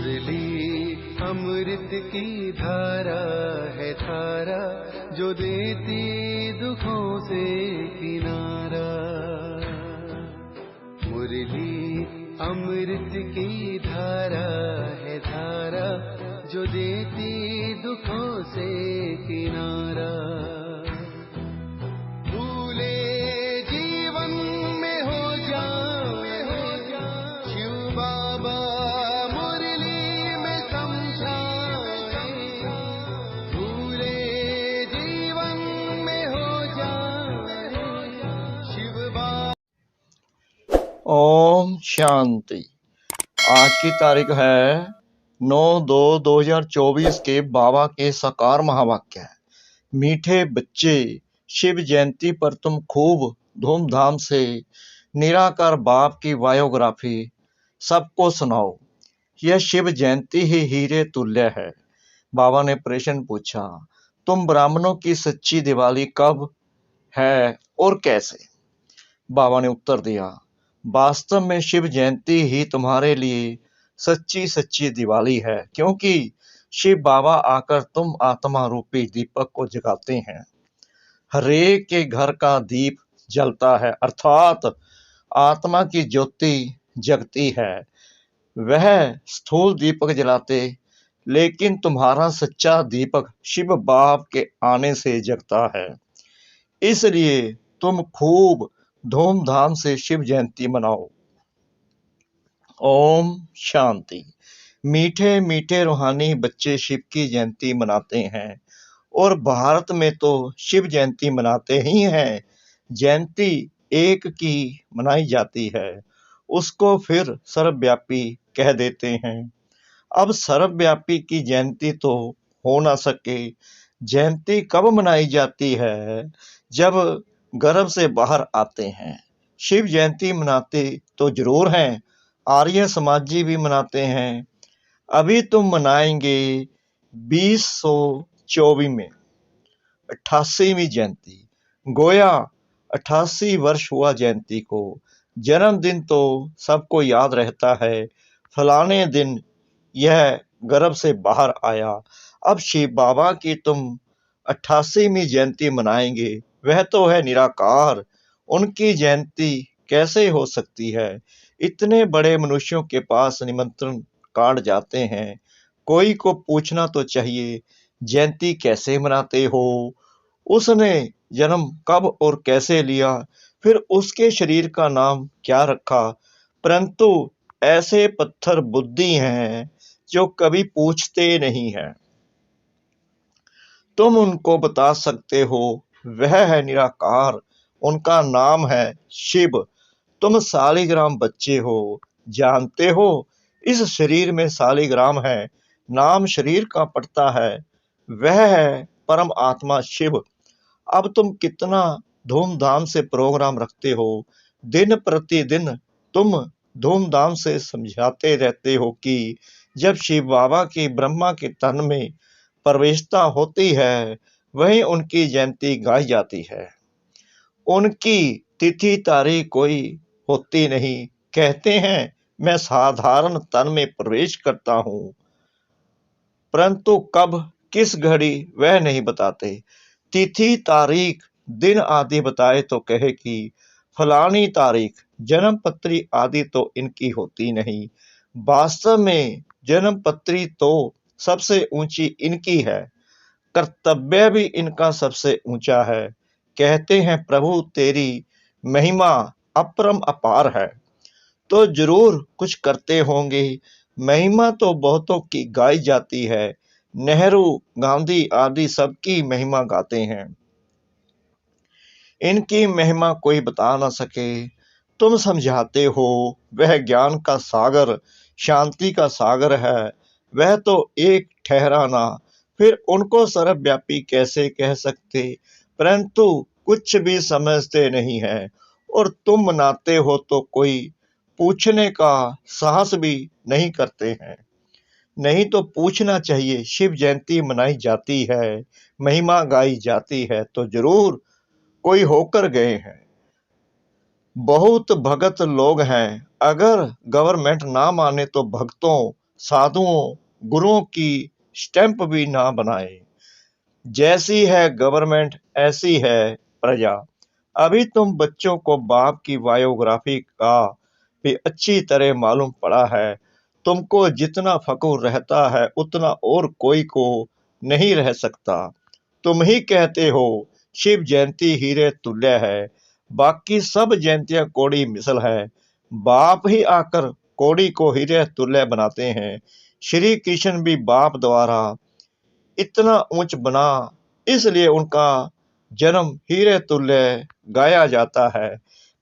मुरली अमृत की धारा है धारा, जो देती दुखों से किनारा। मुरली अमृत की धारा है धारा, जो देती दुखों से किनारा। भूले जीवन में हो जाए शिव बाबा मुरली में समझाए। भूले जीवन में हो जाए शिव बाबा। ओम शांति। आज की तारीख है 9/2/2024 के बाबा के साकार महावाक्य है। मीठे बच्चे, शिव जयंती पर तुम खूब धूमधाम से निराकार बाप की बायोग्राफी सबको सुनाओ। यह शिव जयंती ही हीरे तुल्य है। बाबा ने प्रश्न पूछा, तुम ब्राह्मणों की सच्ची दिवाली कब है और कैसे? बाबा ने उत्तर दिया, वास्तव में शिव जयंती ही तुम्हारे लिए सच्ची दिवाली है, क्योंकि शिव बाबा आकर तुम आत्मा रूपी दीपक को जगाते हैं। हरेक के घर का दीप जलता है, अर्थात आत्मा की ज्योति जगती है। वह स्थूल दीपक जलाते, लेकिन तुम्हारा सच्चा दीपक शिव बाप के आने से जगता है। इसलिए तुम खूब धूमधाम से शिव जयंती मनाओ। ओम शांति। मीठे मीठे रूहानी बच्चे शिव की जयंती मनाते हैं, और भारत में तो शिव जयंती मनाते ही हैं। जयंती एक की मनाई जाती है, उसको फिर सर्वव्यापी कह देते हैं। अब सर्वव्यापी की जयंती तो हो ना सके। जयंती कब मनाई जाती है? जब गर्भ से बाहर आते हैं। शिव जयंती मनाते तो जरूर हैं, आर्य समाजी भी मनाते हैं। अभी तुम मनाएंगे 2024 में 88वीं जयंती। गोया 88 वर्ष हुआ जयंती को। जन्मदिन तो सबको याद रहता है, फलाने दिन यह गर्भ से बाहर आया। अब शिव बाबा की तुम 88वीं जयंती मनाएंगे, वह तो है निराकार। उनकी जयंती कैसे हो सकती है? इतने बड़े मनुष्यों के पास निमंत्रण कार्ड जाते हैं, कोई को पूछना तो चाहिए, जयंती कैसे मनाते हो? उसने जन्म कब और कैसे लिया? फिर उसके शरीर का नाम क्या रखा? परंतु ऐसे पत्थर बुद्धि हैं जो कभी पूछते नहीं हैं। तुम उनको बता सकते हो, वह है निराकार, उनका नाम है शिव। तुम सालिग्राम बच्चे हो, जानते हो इस शरीर में सालिग्राम है, नाम शरीर का पड़ता है, वह है परम आत्मा शिव। अब तुम कितना धूमधाम से प्रोग्राम रखते हो। दिन प्रतिदिन तुम धूमधाम से समझाते रहते हो कि जब शिव बाबा की ब्रह्मा के तन में प्रवेशता होती है, वहीं उनकी जयंती गाई जाती है। उनकी तिथि तारीख कोई होती नहीं। कहते हैं मैं साधारण तन में प्रवेश करता हूं, परंतु कब किस घड़ी वह नहीं बताते। तिथि तारीख दिन आदि बताए तो कहे कि फलानी तारीख। जन्म पत्री आदि तो इनकी होती नहीं। वास्तव में जन्म पत्री तो सबसे ऊंची इनकी है, कर्तव्य भी इनका सबसे ऊंचा है। कहते हैं प्रभु तेरी महिमा अपरम अपार है, तो जरूर कुछ करते होंगे। महिमा तो बहुतों की गाई जाती है। नेहरू, गांधी आदि सबकी महिमा गाते हैं, इनकी महिमा कोई बता ना सके। तुम समझाते हो वह ज्ञान का सागर, शांति का सागर है, वह तो एक ठहराना। फिर उनको सर्वव्यापी कैसे कह सकते? परंतु कुछ भी समझते नहीं है, और तुम मनाते हो तो कोई पूछने का साहस भी नहीं करते हैं। नहीं तो पूछना चाहिए। शिव जयंती मनाई जाती है, महिमा गाई जाती है, तो जरूर कोई होकर गए हैं। बहुत भगत लोग हैं। अगर गवर्नमेंट ना माने तो भक्तों साधुओं गुरुओं की स्टैंप भी ना बनाए। जैसी है गवर्नमेंट ऐसी है प्रजा। अभी तुम बच्चों को बाप की बायोग्राफी का भी अच्छी तरह मालूम पड़ा है। तुमको जितना फक्र रहता है उतना और कोई को नहीं रह सकता। तुम ही कहते हो शिव जयंती हीरे तुल्य है, बाकी सब जयंतियां कौड़ी मिसल है। बाप ही आकर कौड़ी को हीरे तुल्य बनाते हैं। श्री कृष्ण भी बाप द्वारा इतना ऊंच बना, इसलिए उनका जन्म हीरे तुल्य गाया जाता है।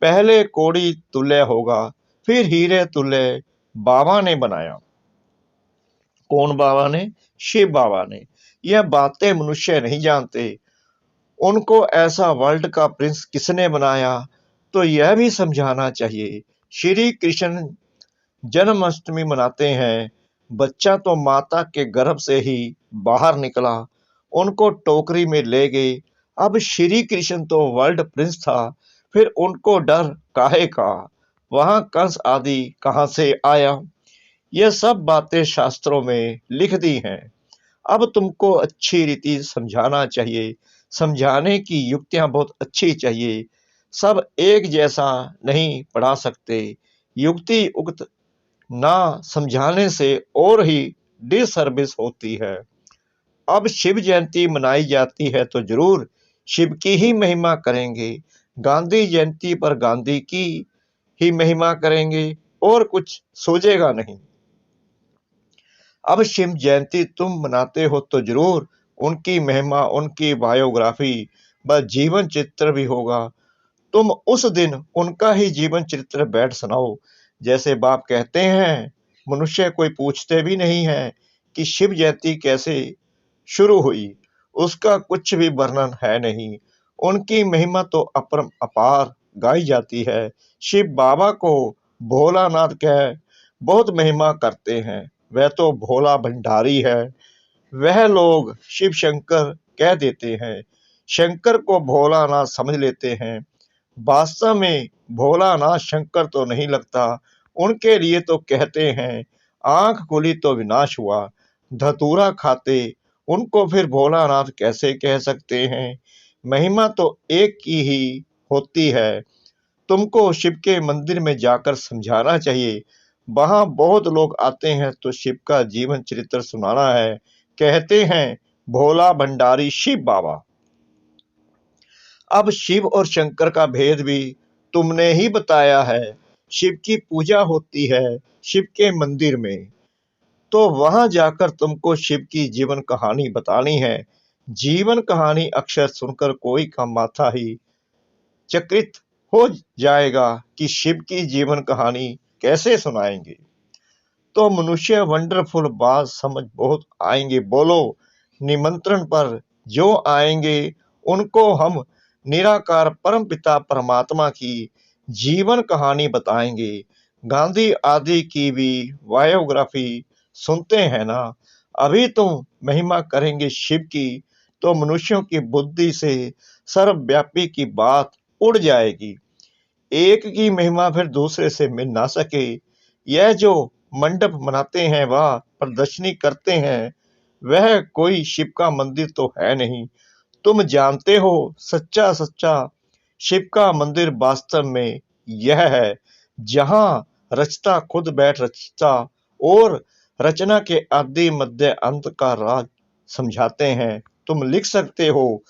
पहले कौड़ी तुल्य होगा, फिर हीरे तुल्य बाबा ने बनाया। कौन बाबा ने? शिव बाबा ने। यह बातें मनुष्य नहीं जानते। उनको ऐसा वर्ल्ड का प्रिंस किसने बनाया, तो यह भी समझाना चाहिए। श्री कृष्ण जन्माष्टमी मनाते हैं। बच्चा तो माता के गर्भ से ही बाहर निकला, उनको टोकरी में ले गए। अब श्री कृष्ण तो वर्ल्ड प्रिंस था, फिर उनको डर काहे का? वहां कंस आदि कहां से आया? यह सब बातें शास्त्रों में लिख दी हैं। अब तुमको अच्छी रीति समझाना चाहिए। समझाने की युक्तियां बहुत अच्छी चाहिए। सब एक जैसा नहीं पढ़ा सकते। युक्ति उक्त ना समझाने से और ही डिसर्विस होती है। अब शिव जयंती मनाई जाती है तो जरूर शिव की ही महिमा करेंगे। गांधी जयंती पर गांधी की ही महिमा करेंगे और कुछ सोचेगा नहीं। अब शिव जयंती तुम मनाते हो तो जरूर उनकी महिमा, उनकी बायोग्राफी व जीवन चित्र भी होगा। तुम उस दिन उनका ही जीवन चरित्र बैठ सुनाओ। जैसे बाप कहते हैं, मनुष्य कोई पूछते भी नहीं है कि शिव जयंती कैसे शुरू हुई, उसका कुछ भी वर्णन है नहीं। उनकी महिमा तो अपरम अपार गाई जाती है। शिव बाबा को भोलानाथ कह बहुत महिमा करते हैं। वह तो भोला भंडारी है। वह लोग शिव शंकर कह देते हैं, शंकर को भोलानाथ समझ लेते हैं। वास्तव में भोलानाथ शंकर तो नहीं लगता। उनके लिए तो कहते हैं आंख खुली तो विनाश हुआ। धतूरा खाते उनको फिर भोलानाथ कैसे कह सकते हैं? महिमा तो एक की ही होती है। तुमको शिव के मंदिर में जाकर समझाना चाहिए। वहां बहुत लोग आते हैं तो शिव का जीवन चरित्र सुनाना है। कहते हैं भोला भंडारी शिव बाबा। अब शिव और शंकर का भेद भी तुमने ही बताया है। शिव की पूजा होती है शिव के मंदिर में, तो वहां जाकर तुमको शिव की जीवन कहानी बतानी है। जीवन कहानी अक्षर सुनकर कोई का माथा ही चकित हो जाएगा कि शिव की जीवन कहानी कैसे सुनाएंगे। तो मनुष्य वंडरफुल बात समझ बहुत आएंगे। बोलो, निमंत्रण पर जो आएंगे उनको हम निराकार परमपिता परमात्मा की जीवन कहानी बताएंगे। गांधी आदि की भी बायोग्राफी सुनते हैं ना। अभी तुम महिमा करेंगे शिव की तो मनुष्यों की बुद्धि से सर्वव्यापी की बात उड़ जाएगी। एक की महिमा फिर दूसरे से मिल ना सके। यह जो मंडप बनाते हैं, वह प्रदर्शनी करते हैं, वह कोई शिव का मंदिर तो है नहीं। तुम जानते हो सच्चा सच्चा शिव का मंदिर वास्तव में यह है, जहां रचता खुद बैठ रचता और रचना के आदि मध्य अंत का राज समझाते हैं। तुम लिख सकते हो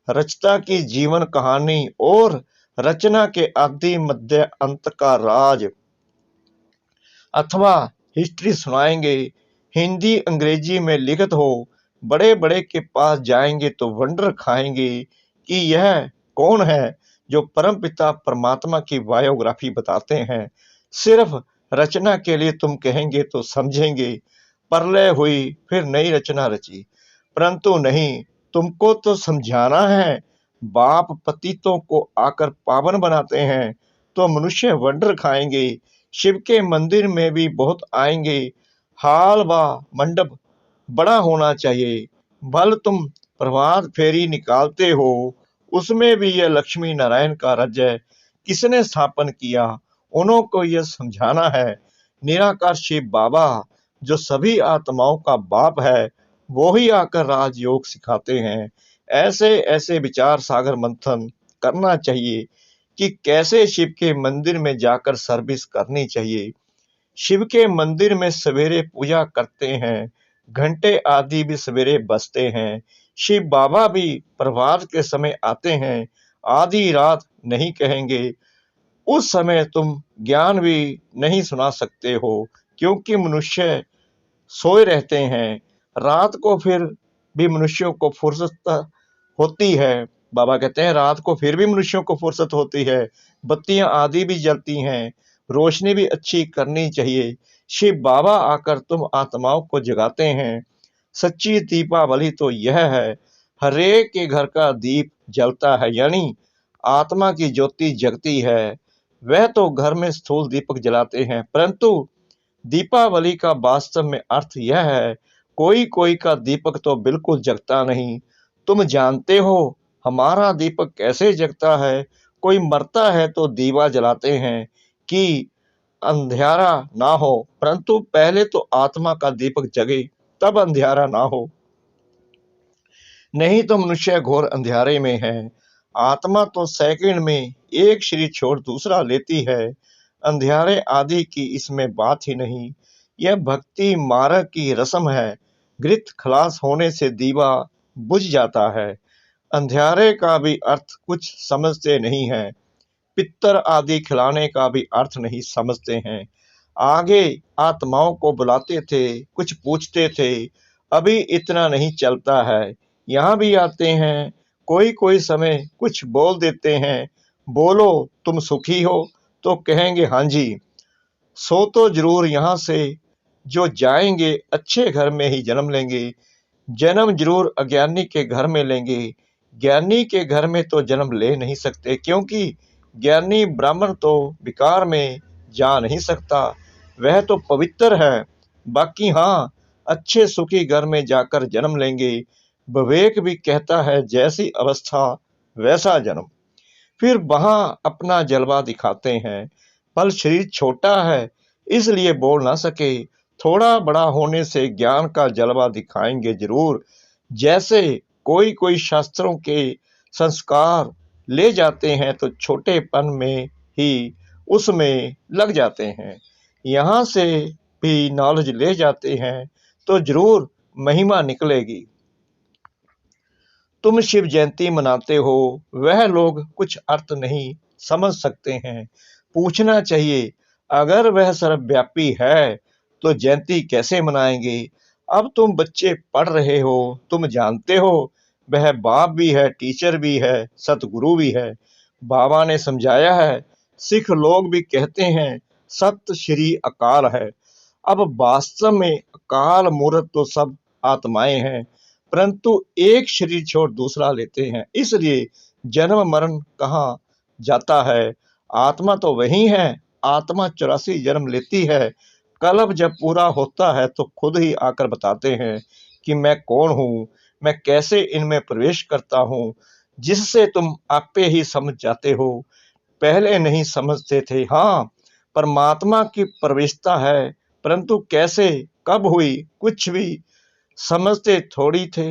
रचता की जीवन कहानी और रचना के आदि मध्य अंत का राज, अथवा हिस्ट्री सुनाएंगे। हिंदी अंग्रेजी में लिखित हो। बड़े बड़े के पास जाएंगे तो वंडर खाएंगे कि यह कौन है जो परमपिता परमात्मा की बायोग्राफी बताते हैं। सिर्फ रचना के लिए तुम कहेंगे तो समझेंगे प्रलय हुई फिर नई रचना रची, परंतु नहीं, तुमको तो समझाना है। बाप पतितों को आकर पावन बनाते हैं तो मनुष्य वंडर खाएंगे। शिव के मंदिर में भी बहुत आएंगे। हाल व मंडप बड़ा होना चाहिए। भल तुम प्रभात फेरी निकालते हो, उसमें भी यह लक्ष्मी नारायण का राज्य किसने स्थापन किया, उन्हों को यह समझाना है। निराकार शिव बाबा जो सभी आत्माओं का बाप है, वो ही आकर राजयोग सिखाते हैं। ऐसे ऐसे विचार सागर मंथन करना चाहिए कि कैसे शिव के मंदिर में जाकर सर्विस करनी चाहिए। शिव के मंदिर में सवेरे पूजा करते हैं, घंटे आदि भी सवेरे बजते हैं। शिव बाबा भी प्रभात के समय आते हैं, आधी रात नहीं कहेंगे। उस समय तुम ज्ञान भी नहीं सुना सकते हो, क्योंकि मनुष्य सोए रहते हैं। रात को फिर भी मनुष्यों को फुर्सत होती है। बाबा कहते हैं रात को फिर भी मनुष्यों को फुर्सत होती है, बत्तियां आदि भी जलती हैं, रोशनी भी अच्छी करनी चाहिए। शिव बाबा आकर तुम आत्माओं को जगाते हैं। सच्ची दीपावली तो यह है, हरेक के घर का दीप जलता है, यानी आत्मा की ज्योति जगती है। वह तो घर में स्थूल दीपक जलाते हैं, परंतु दीपावली का वास्तव में अर्थ यह है, कोई कोई का दीपक तो बिल्कुल जगता नहीं। तुम जानते हो हमारा दीपक कैसे जगता है? कोई मरता है तो दीवा जलाते हैं कि अंधियारा ना हो, परंतु पहले तो आत्मा का दीपक जगे, तब अंधियारा ना हो। नहीं तो मनुष्य घोर अंधियारे में है। आत्मा तो सेकंड में एक शरीर छोड़ दूसरा लेती है। अंधियारे आदि की इसमें बात ही नहीं। यह भक्ति मार्ग की रस्म है। घृत खलास होने से दीवा बुझ जाता है। अंधियारे का भी अर्थ कुछ समझते नहीं है। पित्तर आदि खिलाने का भी अर्थ नहीं समझते हैं। आगे आत्माओं को बुलाते थे, कुछ पूछते थे, अभी इतना नहीं चलता है। यहाँ भी आते हैं, कोई कोई समय कुछ बोल देते हैं, बोलो तुम सुखी हो, तो कहेंगे हाँ जी। सो तो जरूर यहाँ से जो जाएंगे अच्छे घर में ही जन्म लेंगे। जन्म जरूर अज्ञानी के घर में लेंगे। ज्ञानी के घर में तो जन्म ले नहीं सकते, क्योंकि ज्ञानी ब्राह्मण तो विकार में जा नहीं सकता, वह तो पवित्र है। बाकी हाँ, अच्छे सुखी घर में जाकर जन्म लेंगे। विवेक भी कहता है जैसी अवस्था वैसा जन्म। फिर वहां अपना जलवा दिखाते हैं। पर शरीर छोटा है, इसलिए बोल ना सके। थोड़ा बड़ा होने से ज्ञान का जलवा दिखाएंगे जरूर। जैसे कोई कोई शास्त्रों के संस्कार ले जाते हैं तो छोटेपन में ही उसमें लग जाते हैं। यहाँ से भी नॉलेज ले जाते हैं तो जरूर महिमा निकलेगी। तुम शिव जयंती मनाते हो, वह लोग कुछ अर्थ नहीं समझ सकते हैं। पूछना चाहिए, अगर वह सर्वव्यापी है तो जयंती कैसे मनाएंगे? अब तुम बच्चे पढ़ रहे हो, तुम जानते हो वह बाप भी है, टीचर भी है, सतगुरु भी है। बाबा ने समझाया है। सिख लोग भी कहते हैं सत श्री अकाल है। अब वास्तव में अकाल मूर्त तो सब आत्माएं हैं, परंतु एक शरीर छोड़ दूसरा लेते हैं, इसलिए जन्म मरण कहाँ जाता है? आत्मा तो वही है। आत्मा 84 जन्म लेती है। कल्प जब पूरा होता है तो खुद ही आकर बताते हैं कि मैं कौन हूँ, मैं कैसे इनमें प्रवेश करता हूँ, जिससे तुम आपे ही समझ जाते हो। पहले नहीं समझते थे। हाँ, परमात्मा की प्रवेशता है, परंतु कैसे कब हुई कुछ भी समझते थोड़ी थे।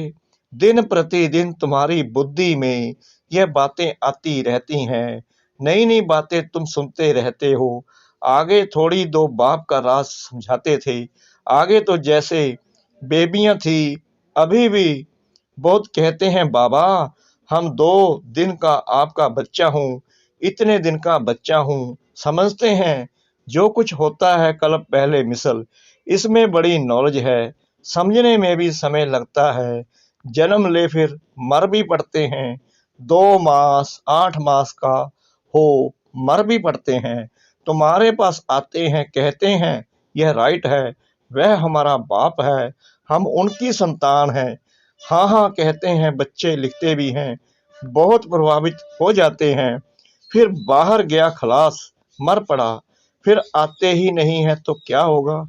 दिन प्रतिदिन तुम्हारी बुद्धि में यह बातें आती रहती हैं, नई नई बातें तुम सुनते रहते हो। आगे थोड़ी दो बाप का राज समझाते थे। आगे तो जैसे बेबियां थी, अभी भी बहुत कहते हैं बाबा हम 2 दिन का आपका बच्चा हूँ, इतने दिन का बच्चा हूँ। समझते हैं जो कुछ होता है कल्प पहले मिसल। इसमें बड़ी नॉलेज है, समझने में भी समय लगता है। जन्म ले फिर मर भी पड़ते हैं। 2 मास 8 मास का हो मर भी पड़ते हैं। तुम्हारे पास आते हैं, कहते हैं यह राइट है, वह हमारा बाप है, हम उनकी संतान हैं। हाँ हाँ कहते हैं, बच्चे लिखते भी हैं, बहुत प्रभावित हो जाते हैं। फिर बाहर गया खलास, मर पड़ा, फिर आते ही नहीं है तो क्या होगा?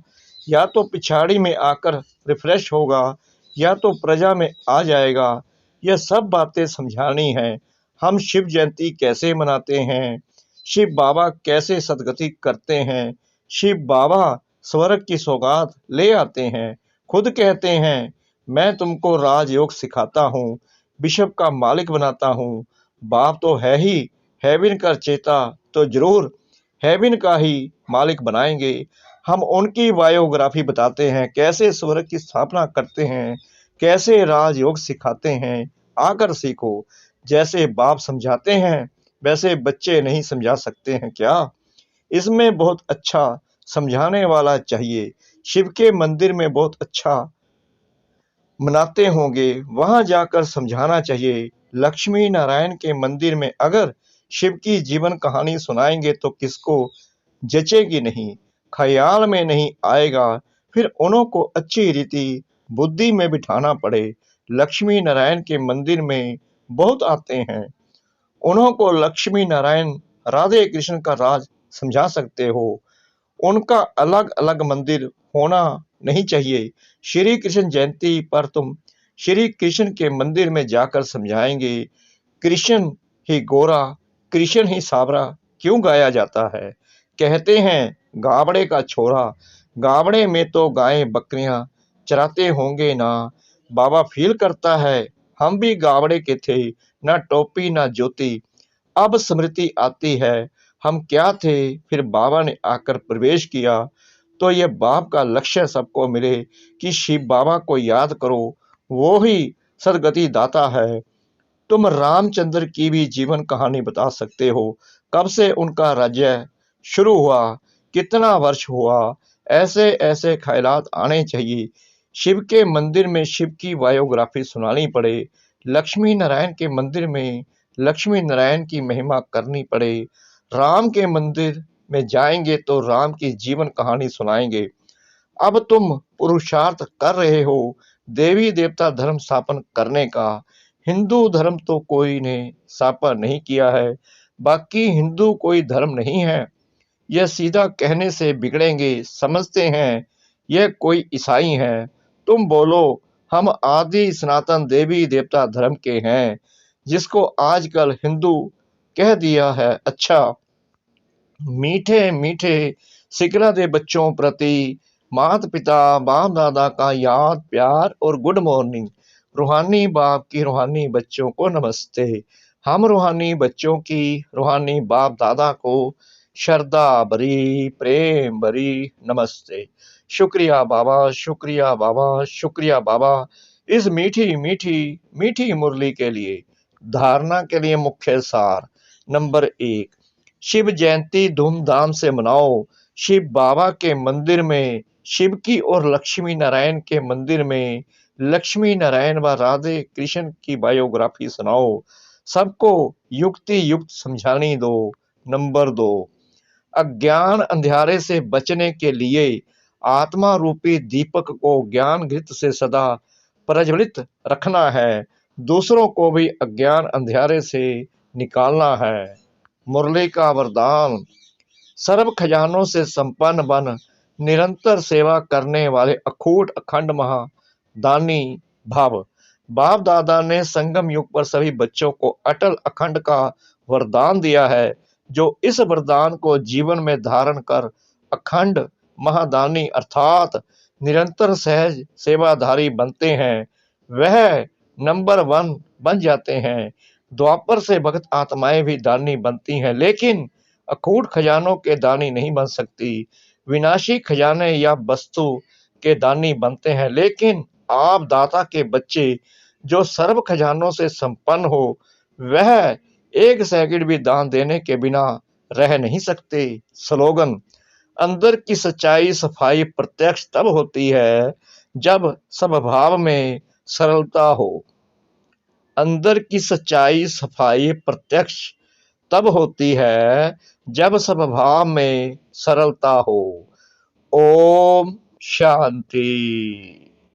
या तो पिछाड़ी में आकर रिफ्रेश होगा, या तो प्रजा में आ जाएगा। यह सब बातें समझानी है। हम शिव जयंती कैसे मनाते हैं, शिव बाबा कैसे सदगति करते हैं, शिव बाबा स्वर्ग की सौगात ले आते हैं। खुद कहते हैं, मैं तुमको राजयोग सिखाता हूँ, विश्व का मालिक बनाता हूँ। बाप तो है ही, हेविन का चेता, तो जरूर हेविन का ही मालिक बनाएंगे। हम उनकी बायोग्राफी बताते हैं, कैसे स्वर्ग की स्थापना करते हैं, कैसे राजयोग सिखाते हैं। आकर सीखो। जैसे बाप समझाते हैं वैसे बच्चे नहीं समझा सकते हैं क्या? इसमें बहुत अच्छा समझाने वाला चाहिए। शिव के मंदिर में बहुत अच्छा मनाते होंगे, वहां जाकर समझाना चाहिए। लक्ष्मी नारायण के मंदिर में अगर शिव की जीवन कहानी सुनाएंगे तो किसको जचेगी नहीं, ख्याल में नहीं आएगा। फिर उन्हों को अच्छी रीति बुद्धि में बिठाना पड़े। लक्ष्मी नारायण के मंदिर में बहुत आते हैं, उन्हों को लक्ष्मी नारायण राधे कृष्ण का राज समझा सकते हो। उनका अलग अलग मंदिर होना नहीं चाहिए। श्री कृष्ण जयंती पर तुम श्री कृष्ण के मंदिर में जाकर समझाएंगे। कृष्ण ही गोरा, कृष्ण ही सावरा क्यों गाया जाता है? कहते हैं गावड़े का छोरा, गावड़े में तो गायें बकरियां चराते होंगे ना। बाबा फील करता है हम भी गावड़े के थे, ना टोपी ना ज्योति। अब स्मृति आती है हम क्या थे, फिर बाबा ने आकर प्रवेश किया। तो यह बाप का लक्ष्य सबको मिले कि शिव बाबा को याद करो, वो ही सदगति दाता है। तुम रामचंद्र की भी जीवन कहानी बता सकते हो, कब से उनका राज्य शुरू हुआ, कितना वर्ष हुआ। ऐसे ऐसे ख्यालात आने चाहिए। शिव के मंदिर में शिव की बायोग्राफी सुनानी पड़े। लक्ष्मी नारायण के मंदिर में लक्ष्मी नारायण की महिमा करनी पड़े। राम के मंदिर में जाएंगे तो राम की जीवन कहानी सुनाएंगे। अब तुम पुरुषार्थ कर रहे हो देवी देवता धर्म स्थापन करने का। हिंदू धर्म तो कोई ने स्थापन नहीं किया है, बाकी हिंदू कोई धर्म नहीं है। यह सीधा कहने से बिगड़ेंगे, समझते हैं यह कोई ईसाई हैं। तुम बोलो हम आदि सनातन देवी देवता धर्म के हैं, जिसको आजकल हिंदू कह दिया है। अच्छा, मीठे मीठे सिकला दे बच्चों प्रति माता पिता बाप दादा का याद प्यार और गुड मॉर्निंग। रूहानी बाप की रूहानी बच्चों को नमस्ते। हम रूहानी बच्चों की रूहानी बाप दादा को श्रद्धा भरी प्रेम भरी नमस्ते। शुक्रिया बाबा, शुक्रिया बाबा, शुक्रिया बाबा इस मीठी मीठी मीठी मुरली के लिए। धारणा के लिए मुख्य सार। नंबर 1, शिव जयंती धूमधाम से मनाओ। शिव बाबा के मंदिर में शिव की और लक्ष्मी नारायण के मंदिर में लक्ष्मी नारायण व राधे कृष्ण की बायोग्राफी सुनाओ। सबको युक्ति युक्त समझानी दो। नंबर 2, अज्ञान अंधियारे से बचने के लिए आत्मा रूपी दीपक को ज्ञान घृत से सदा प्रज्वलित रखना है। दूसरों को भी अज्ञान अंधियारे से निकालना है। मुरली का वरदान। सर्व खजानों से संपन्न बन निरंतर सेवा करने वाले अखूट अखंड महादानी भाव। बाप दादा ने संगम युग पर सभी बच्चों को अटल अखंड का वरदान दिया है। जो इस वरदान को जीवन में धारण कर अखंड महादानी अर्थात निरंतर सहज सेवाधारी बनते हैं, वह नंबर 1 बन जाते हैं। द्वापर से भक्त आत्माएं भी दानी बनती हैं, लेकिन अखूट खजानों के दानी नहीं बन सकती। विनाशी खजाने या वस्तु के दानी बनते हैं, लेकिन आप दाता के बच्चे जो सर्व खजानों से संपन्न हो, वह 1 सेकंड भी दान देने के बिना रह नहीं सकते। स्लोगन। अंदर की सच्चाई सफाई प्रत्यक्ष तब होती है जब स्वभाव में सरलता हो। अंदर की सच्चाई सफाई प्रत्यक्ष तब होती है जब स्वभाव में सरलता हो। ओम शांति।